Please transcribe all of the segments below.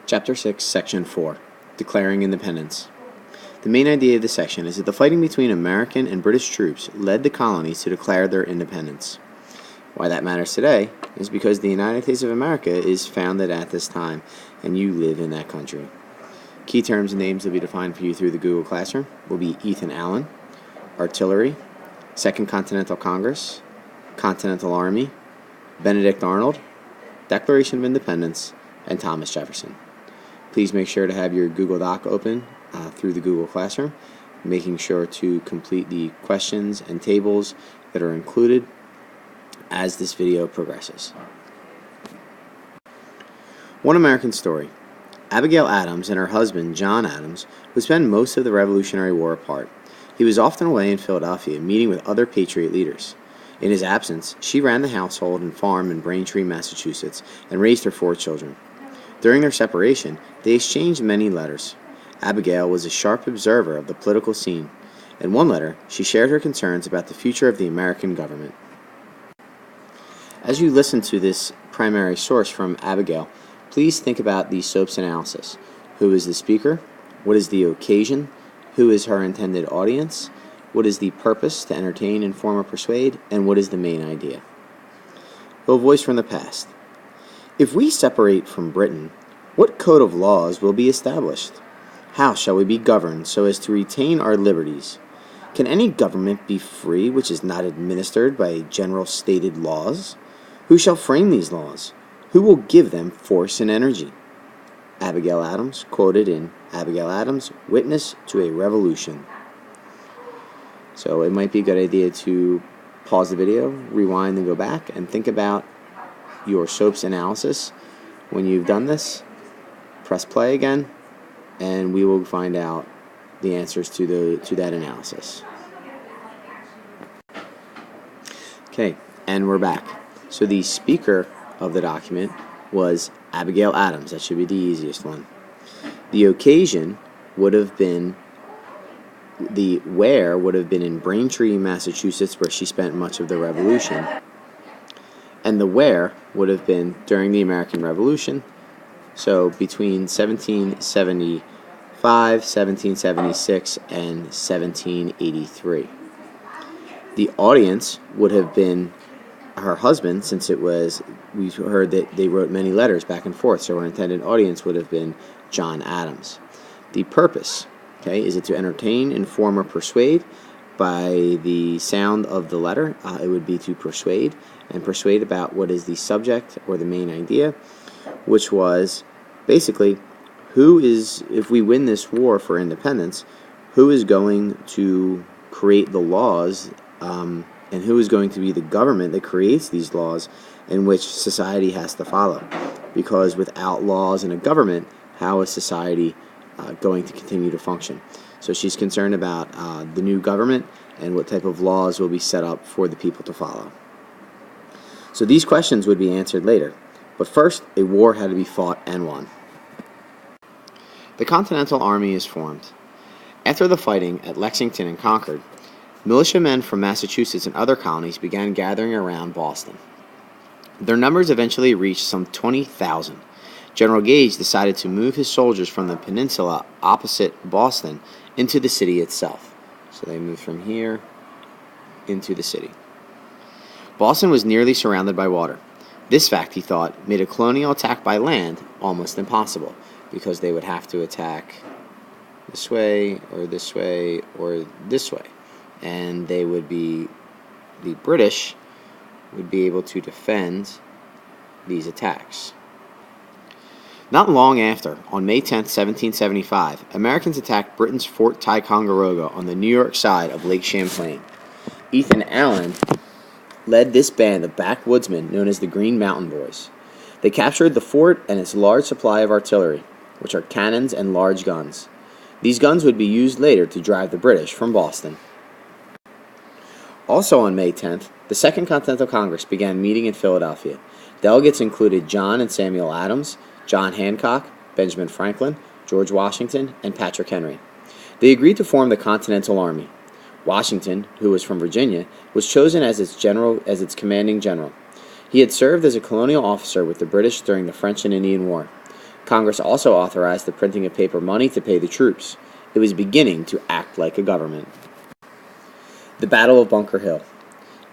Chapter 6, Section 4, Declaring Independence. The main idea of this section is that the fighting between American and British troops led the colonies to declare their independence. Why that matters today is because the United States of America is founded at this time, and you live in that country. Key terms and names that will be defined for you through the Google Classroom will be Ethan Allen, Artillery, Second Continental Congress, Continental Army, Benedict Arnold, Declaration of Independence, and Thomas Jefferson. Please make sure to have your Google Doc open through the Google Classroom, making sure to complete the questions and tables that are included as this video progresses. One American story. Abigail Adams and her husband, John Adams, would spend most of the Revolutionary War apart. He was often away in Philadelphia, meeting with other Patriot leaders. In his absence, she ran the household and farm in Braintree, Massachusetts, and raised her 4 children. During their separation, they exchanged many letters. Abigail was a sharp observer of the political scene. In one letter, she shared her concerns about the future of the American government. As you listen to this primary source from Abigail, please think about the SOAP's analysis. Who is the speaker? What is the occasion? Who is her intended audience? What is the purpose? To entertain, inform, or persuade? And what is the main idea? A voice from the past. If we separate from Britain, what code of laws will be established? How shall we be governed so as to retain our liberties? Can any government be free which is not administered by general stated laws? Who shall frame these laws? Who will give them force and energy? Abigail Adams, quoted in Abigail Adams, Witness to a Revolution. So it might be a good idea to pause the video, rewind and go back, and think about your SOAP's analysis. When you've done this, press play again, and we will find out the answers to that analysis. Okay, and we're back. So the speaker of the document was Abigail Adams. That should be the easiest one. The occasion would have been, the where would have been in Braintree, Massachusetts, where she spent much of the Revolution. And the where would have been during the American Revolution, so between 1775, 1776, and 1783. The audience would have been her husband, since we heard that they wrote many letters back and forth, so her intended audience would have been John Adams. The purpose, is it to entertain, inform, or persuade? By the sound of the letter, it would be to persuade, and persuade about what is the subject or the main idea, which was basically if we win this war for independence, who is going to create the laws, and who is going to be the government that creates these laws in which society has to follow. Because without laws and a government, how is society going to continue to function? So she's concerned about the new government and what type of laws will be set up for the people to follow. So these questions would be answered later. But first, a war had to be fought and won. The Continental Army is formed. After the fighting at Lexington and Concord, militiamen from Massachusetts and other colonies began gathering around Boston. Their numbers eventually reached some 20,000. General Gage decided to move his soldiers from the peninsula opposite Boston into the city itself. So they moved from here into the city. Boston was nearly surrounded by water. This fact, he thought, made a colonial attack by land almost impossible, because they would have to attack this way, or this way, or this way. And the British would be able to defend these attacks. Not long after, on May 10, 1775, Americans attacked Britain's Fort Ticonderoga on the New York side of Lake Champlain. Ethan Allen led this band of backwoodsmen known as the Green Mountain Boys. They captured the fort and its large supply of artillery, which are cannons and large guns. These guns would be used later to drive the British from Boston. Also on May 10th, the Second Continental Congress began meeting in Philadelphia. Delegates included John and Samuel Adams, John Hancock, Benjamin Franklin, George Washington, and Patrick Henry. They agreed to form the Continental Army. Washington, who was from Virginia, was chosen as its commanding general. He had served as a colonial officer with the British during the French and Indian War. Congress also authorized the printing of paper money to pay the troops. It was beginning to act like a government. The Battle of Bunker Hill.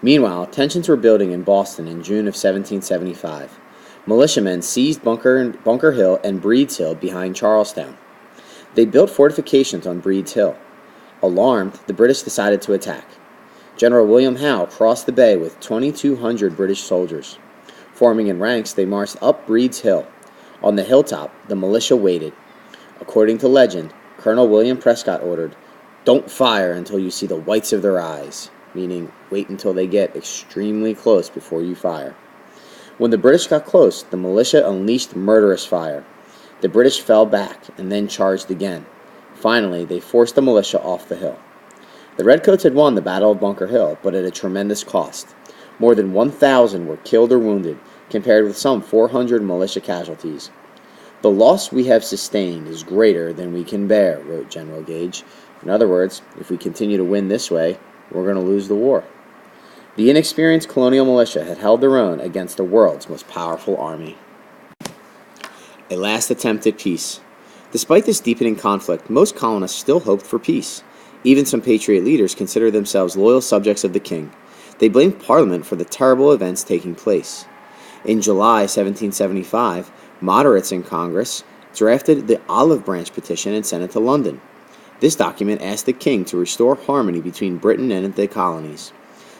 Meanwhile, tensions were building in Boston in June of 1775. Militiamen seized Bunker Hill and Breed's Hill behind Charlestown. They built fortifications on Breed's Hill. Alarmed, the British decided to attack. General William Howe crossed the bay with 2,200 British soldiers. Forming in ranks, they marched up Breed's Hill. On the hilltop, the militia waited. According to legend, Colonel William Prescott ordered, "Don't fire until you see the whites of their eyes," meaning wait until they get extremely close before you fire. When the British got close, the militia unleashed murderous fire. The British fell back and then charged again. Finally, they forced the militia off the hill. The Redcoats had won the Battle of Bunker Hill, but at a tremendous cost. More than 1,000 were killed or wounded, compared with some 400 militia casualties. "The loss we have sustained is greater than we can bear," wrote General Gage. In other words, if we continue to win this way, we're going to lose the war. The inexperienced colonial militia had held their own against the world's most powerful army. A last attempt at peace. Despite this deepening conflict, most colonists still hoped for peace. Even some Patriot leaders considered themselves loyal subjects of the king. They blamed Parliament for the terrible events taking place. In July 1775, moderates in Congress drafted the Olive Branch Petition and sent it to London. This document asked the king to restore harmony between Britain and the colonies.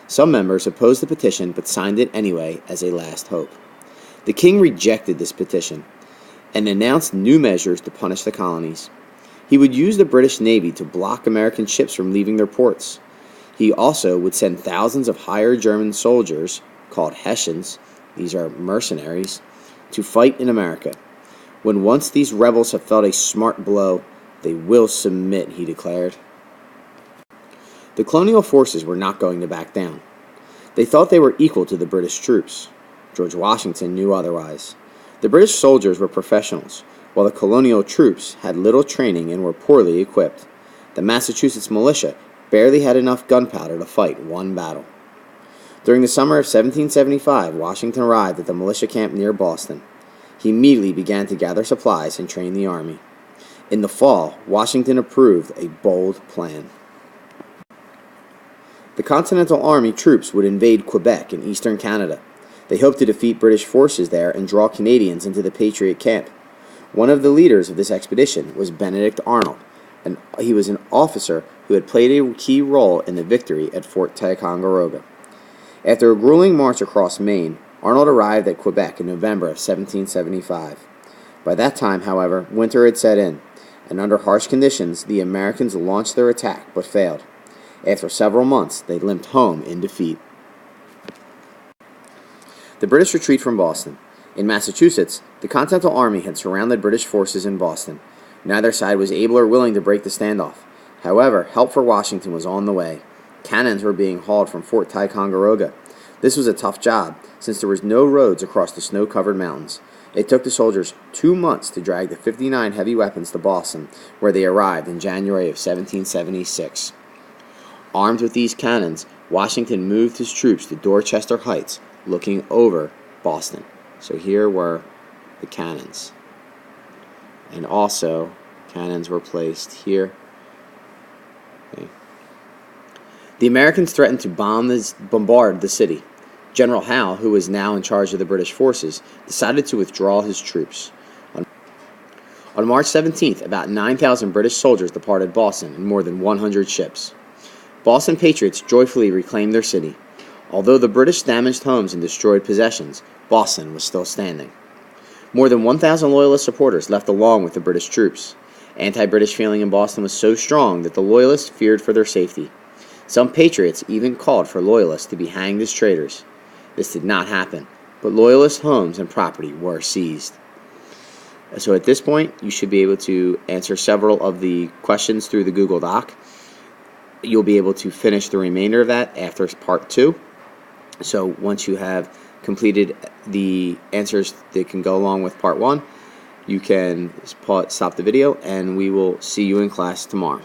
Some members opposed the petition but signed it anyway as a last hope. The king rejected this petition and announced new measures to punish the colonies. He would use the British Navy to block American ships from leaving their ports. He also would send thousands of hired German soldiers, called Hessians, these are mercenaries, to fight in America. When once these rebels have felt a smart blow, they will submit, he declared. The colonial forces were not going to back down. They thought they were equal to the British troops. George Washington knew otherwise. The British soldiers were professionals, while the colonial troops had little training and were poorly equipped. The Massachusetts militia barely had enough gunpowder to fight one battle. During the summer of 1775, Washington arrived at the militia camp near Boston. He immediately began to gather supplies and train the army. In the fall, Washington approved a bold plan. The Continental Army troops would invade Quebec in eastern Canada. They hoped to defeat British forces there and draw Canadians into the Patriot camp. One of the leaders of this expedition was Benedict Arnold, and he was an officer who had played a key role in the victory at Fort Ticonderoga. After a grueling march across Maine, Arnold arrived at Quebec in November of 1775. By that time, however, winter had set in, and under harsh conditions, the Americans launched their attack but failed. After several months, they limped home in defeat. The British retreat from Boston. In Massachusetts, the Continental Army had surrounded British forces in Boston. Neither side was able or willing to break the standoff. However, help for Washington was on the way. Cannons were being hauled from Fort Ticonderoga. This was a tough job, since there was no roads across the snow-covered mountains. It took the soldiers 2 months to drag the 59 heavy weapons to Boston, where they arrived in January of 1776. Armed with these cannons, Washington moved his troops to Dorchester Heights, looking over Boston. So here were the cannons. And also, cannons were placed here. Okay. The Americans threatened to bombard the city. General Howe, who was now in charge of the British forces, decided to withdraw his troops. On March 17th, about 9,000 British soldiers departed Boston in more than 100 ships. Boston patriots joyfully reclaimed their city. Although the British damaged homes and destroyed possessions, Boston was still standing. More than 1,000 Loyalist supporters left along with the British troops. Anti-British feeling in Boston was so strong that the Loyalists feared for their safety. Some patriots even called for Loyalists to be hanged as traitors. This did not happen, but Loyalist homes and property were seized. So at this point, you should be able to answer several of the questions through the Google Doc. You'll be able to finish the remainder of that after part 2. So once you have completed the answers that can go along with part 1, you can stop the video, and we will see you in class tomorrow.